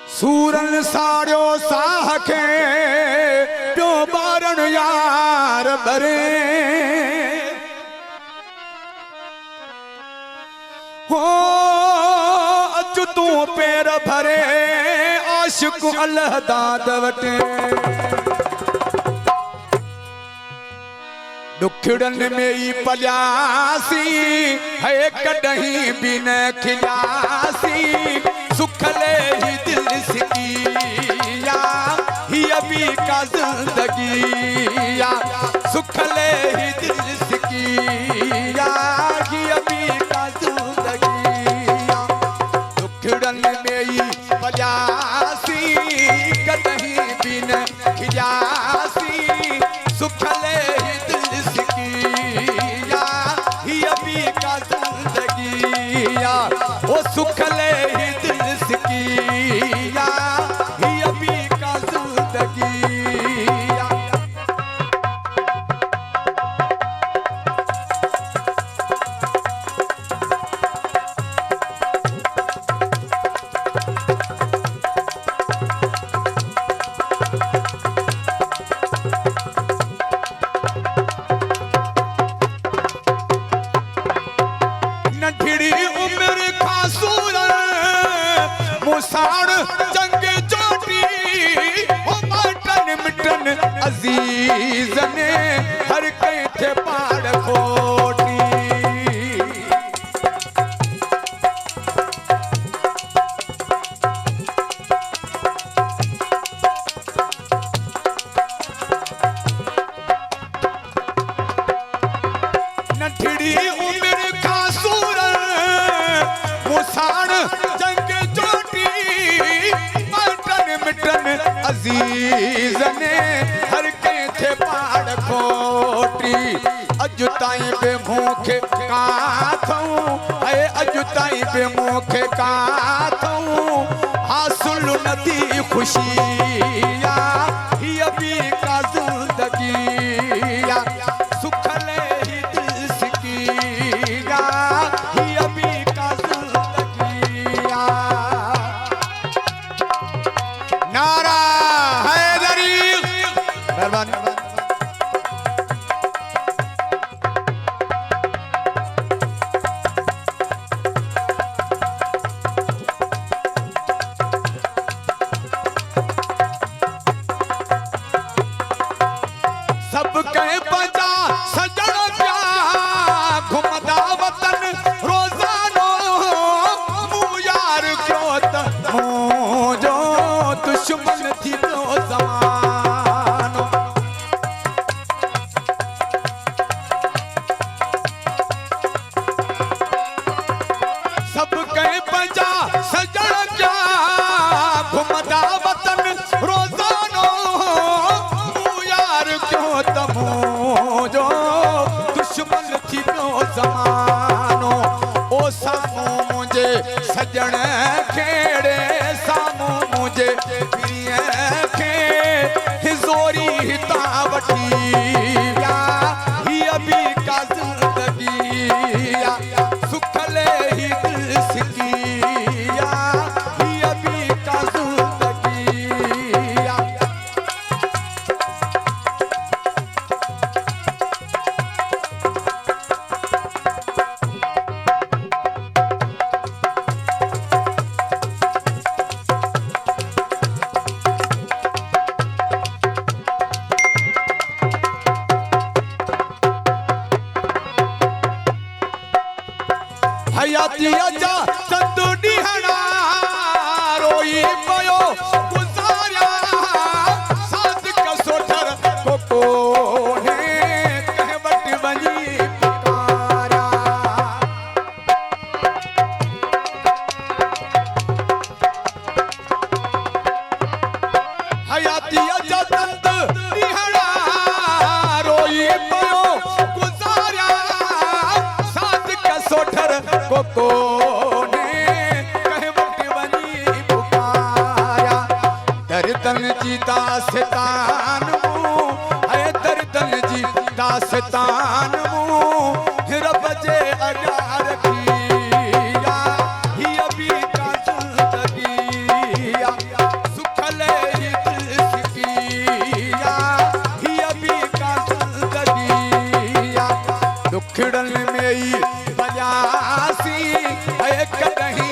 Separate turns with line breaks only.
सूरन साड़ियो साह खे प्यो बारण यार भरे हो अच तू पैर भरे आशिक अल्लाह दाद वटे दुखड़न में ही पलियासी है कहीं भी न खिलासी सुखले ही दिल सिकिया ही अभी का जिंदगी सुखले ही दिल सिकिया ही अभी का जिंदगी दुखड़न में ही पलियासी कहीं भी न खिलासी सुखले वो सुखले ही दिल सिकिया ही अभी का जिंदगी नठड़ी उम्र मुसाड़ जंग जोटी हो मटन मिटन अजीज ने हर कहीं थे पाड़ खोटी नठड़ी उम्र का सूर मुसाड़ जंग मिटन अजीज ने हर के थे पाड़ खोटी अजुताई पे मुखे काथूं है अजुताई पे मुखे काथूं हासिल नदी खुशिया ही अभी का जिंदगी सुखले ही दिल सिकिया ही अभी का जिंदगी नारा हैदरी मेहरबानी सब कहे बजा सजन प्या घुमदा वतन रोजानो मुँह यार क्यों जो दुश्मन थी नो जमानो सब कहे बजा सजन क्या घुमदा वतन रोजानो मुँह यार क्यों तमो जो दुश्मन थी नो जमानो ओ सामो मुझे सजन खेड़े सामो मुझे प्रिय खे जोरी हिता वठी ही अभी का जिंदगी सुखले ही दिल सिकिया ही अभी का जिंदगी हयाती अजा चंदू डिहना रोई पयो गुजारा साथ का सोठर को कोने कहवट बनी पुकारा हयाती अजा चंदू डिहना रोई पयो गुजारा साथ का सोठर कोने कहवट बनी पुकारा दर्दन जी दास्तान है दर्दन जी दास्तान रब जे अगा रखिया ही अभी का जिंदगी बिगड़न में ही बजासी एक नहीं